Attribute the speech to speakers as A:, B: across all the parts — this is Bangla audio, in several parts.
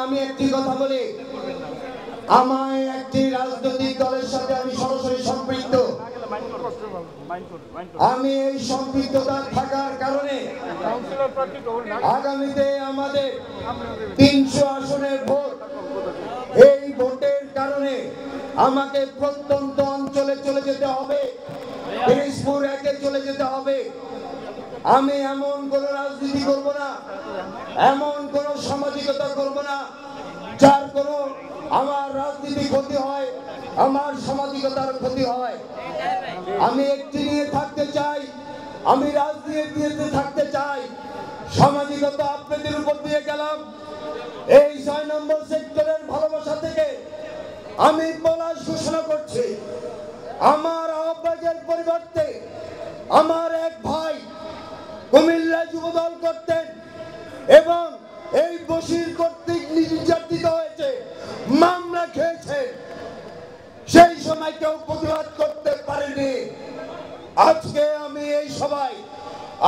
A: আমি একটি কথা বলি, আমায় একটি রাজনৈতিক দলের সাথে আমি সরাসরি সম্পৃক্ত। আমি এই সম্পৃক্ততা থাকার কারণে আগামীতে আমাদের 300 আসনের ভোট, এই ভোটের কারণে আমাকে প্রত্যন্ত অঞ্চলে চলে যেতে হবে, পিরিজপুর একে চলে যেতে হবে। আমি এমন কোন রাজনীতি করব না, এমন কোন সামাজিকতা করব না যার কোনো আমার রাজনীতি ক্ষতি হয়, আমার সামাজিকতার ক্ষতি হয়। আমি একটি নিয়ে থাকতে চাই, আমি রাজনীতিতে থাকতে চাই। সামাজিকতা আপনাদের উপর দিয়ে গেলাম। এই 6 নম্বর সেক্টরের ভালোবাসা থেকে আমি পলাশ ঘোষণা করছি। আমার আহ্বায়কের পরিবর্তে আমার এক ভাই কুমিল্লা যুবদল করতেন এবং এই বশির কর্তৃক নির্যাতিত হয়েছে, মামলা খেয়েছে, সেই সময় কেউ প্রতিবাদ করতে পারেনি। আজকে আমি এই সবাই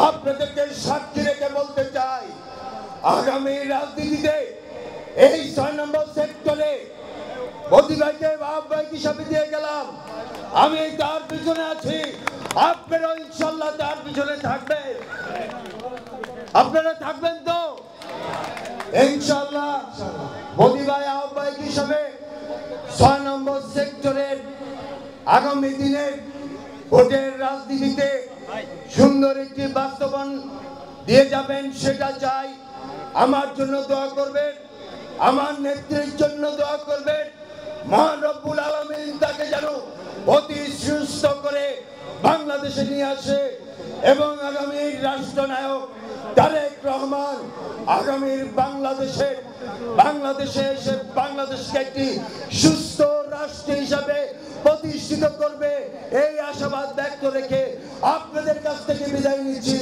A: আপনাদেরকে সাক্ষী রেখে বলতে চাই, আগামী রাজনীতিতে এই 6 নম্বর সেক্টরে প্রতিবাদকে আহ্বায়ক হিসাবে দিয়ে গেলাম। আমি তার পিছনে আছি, আপনারা ইনশাল্লাহ তার পিছনে থাকবেন। আপনারা থাকবেন তো ইনশাল্লাহ। প্রতিবাদ আহ্বায়ক হিসাবে 6 নম্বর সেক্টরের আগামী দিনে ভোটের রাজনীতিতে সুন্দর একটি বাস্তবায়ন দিয়ে যাবেন, সেটা চাই। আমার জন্য দোয়া করবেন, আমার নেত্রীর জন্য দোয়া করবেন। মহান রব্বুল আলামিন তাকে যেন অতি সুস্থ করে বাংলাদেশে নিয়ে আসে এবং আগামীর রাষ্ট্রনায়ক তারেক রহমান আগামীর বাংলাদেশে এসে বাংলাদেশকে একটি সুস্থ রাষ্ট্র হিসাবে প্রতিষ্ঠিত করবে, এই আশাবাদ ব্যক্ত রেখে আপনাদের কাছ থেকে বিদায় নিচ্ছি।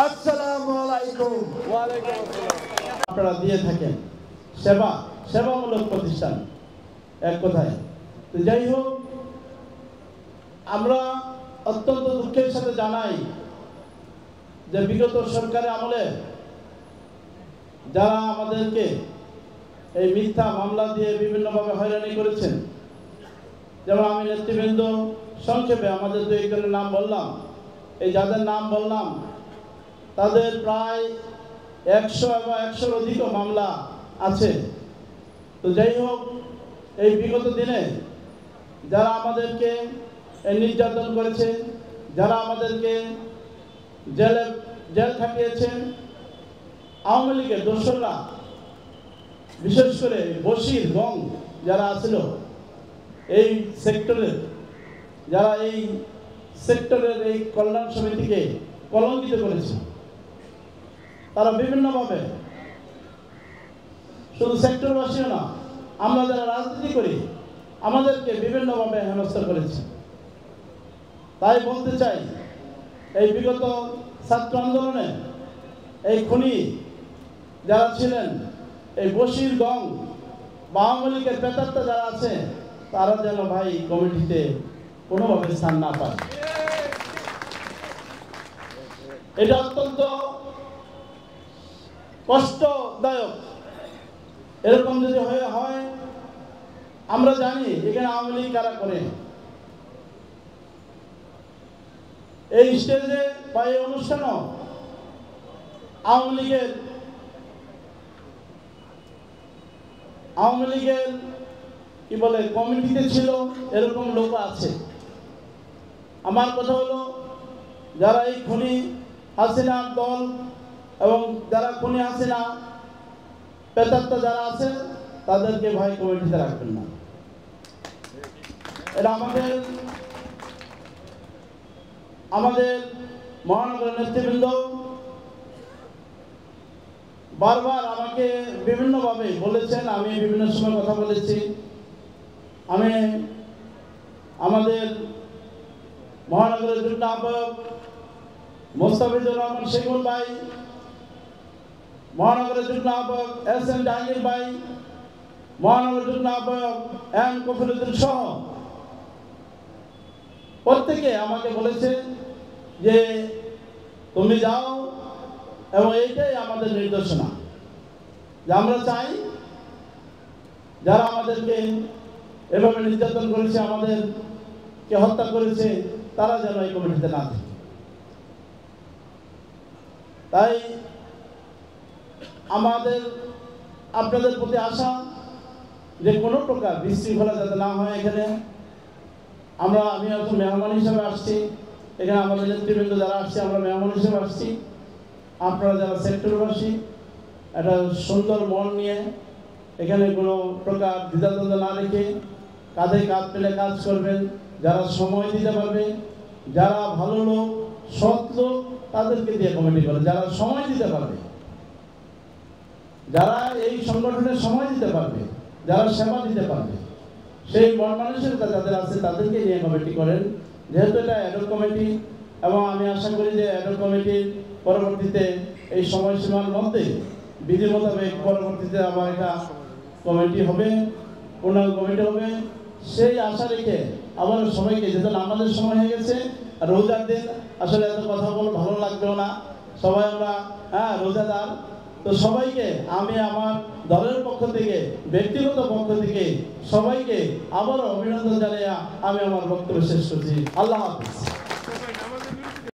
A: আসসালামু আলাইকুম।
B: আপনারা দিয়ে থাকেন সেবামূলক প্রতিষ্ঠান, এক কথায়। তো যাই হোক, আমরা অত্যন্ত দুঃখের সাথে জানাই যে বিগত সরকারের আমলে যারা আমাদেরকে এই মিথ্যা মামলা দিয়ে বিভিন্নভাবে হয়রানি করেছেন, যেমন আমি নেতৃবৃন্দ সংক্ষেপে আমাদের 2 একজনের নাম বললাম, এই যাদের নাম বললাম তাদের প্রায় 100 এবং 100-এর অধিকও মামলা আছে। তো যাই হোক, এই বিগত দিনে যারা আমাদেরকে নির্যাতন করেছে, যারা আমাদেরকে জেল খাটিয়েছেন, আওয়ামী লীগের দোসররা, বিশেষ করে বশির গং যারা আছিল এই সেক্টরের, যারা এই সেক্টরের এই কল্যাণ সমিতিকে কলঙ্কিত করেছে, তারা বিভিন্নভাবে, শুধু সেক্টরবাসীও না, আমরা যারা রাজনীতি করি আমাদেরকে বিভিন্নভাবে হেনস্থা করেছে। তাই বলতে চাই, এই বিগত ছাত্র আন্দোলনে এই খুনি যারা ছিলেন, এই বশির গং বা আওয়ামী লীগের প্রেতাত্মা যারা আছে, তারা যেন ভাই কমিটিতে কোনোভাবে স্থান না পায়। এটা অত্যন্ত কষ্টদায়ক। এরকম যদি হয়, আমরা জানি এখানে আওয়ামী লীগ কারা করে। এই স্টেজে বা এই অনুষ্ঠানও আওয়ামী লীগের কি বলে কমিটিতে ছিল, এরকম লোক আছে। আমার কথা হলো, যারা এই খুনি হাসিনা দল এবং যারা খুনি হাসিনা প্রেতাত্মা যারা আছে, তাদেরকে ভাই কমিটিতে রাখবেন না। এটা আমাদের মহানগর নেতৃবৃন্দ বারবার আমাকে বিভিন্নভাবে বলেছেন, আমি বিভিন্ন সময় কথা বলেছি। আমি আমাদের মহানগরের যুগ্ম আহ্বায়ক মোস্তাফিজুর রহমান শেখুল ভাই, মহানগরের যুগ্ম আহ্বায়ক SN জাহাঙ্গীর ভাই, মহানগরের যুগ্ম আহ্বায়ক M কফিলুদ্দিন সহ প্রত্যেকে আমাকে বলেছে যে তুমি যাও, এবং এইটাই আমাদের নির্দেশনা যে আমরা চাই যারা আমাদেরকে এভাবে নির্যাতন করেছে, আমাদেরকে হত্যা করেছে, তারা যেন এই কমিটিতে না থাকে। তাই আমাদের আপনাদের প্রতি আশা যে কোনো প্রকার বিশৃঙ্খলা যাতে না হয় এখানে। আমি এখন মেহমান হিসাবে আসছি, এখানে আমাদের নেতৃবৃন্দ যারা আসছে আমরা মেহমান হিসেবে আসছি। আপনারা যারা সেক্টরবাসী একটা সুন্দর মন নিয়ে এখানে কোনো প্রকার দ্বিধাদ্বন্দ্ব না রেখে কাঁধে কাঁধ পেলে কাজ করবেন। যারা সময় দিতে পারবে, যারা ভালো লোক, সৎ লোক, তাদেরকে দিয়ে কমিটি করে। যারা সময় দিতে পারবে, যারা এই সংগঠনের সময় দিতে পারবে, যারা সেবা দিতে পারবে, সেই মন মানসিকতা যাদের আছে তাদেরকে নিয়ে কমিটি করেন। যেহেতু এটা অ্যাডহক কমিটি, এবং আমি আশা করি যে অ্যাডহক কমিটির পরবর্তীতে এই সময়সীমার মধ্যে বিধি মোতাবেক পরবর্তীতে আবার এটা কমিটি হবে, পূর্ণাঙ্গ কমিটি হবে। সেই আশা রেখে আবার সবাইকে, যেহেতু আমাদের সময় হয়ে গেছে, আর রোজার দিন আসলে এত কথা বলে ভালো লাগবেও না, সবাই আমরা রোজাদার। তো সবাইকে আমি আমার দলের পক্ষ থেকে, ব্যক্তিগত পক্ষ থেকে সবাইকে আবারও অভিনন্দন জানিয়ে আমি আমার বক্তব্য শেষ করছি। আল্লাহ হাফেজ।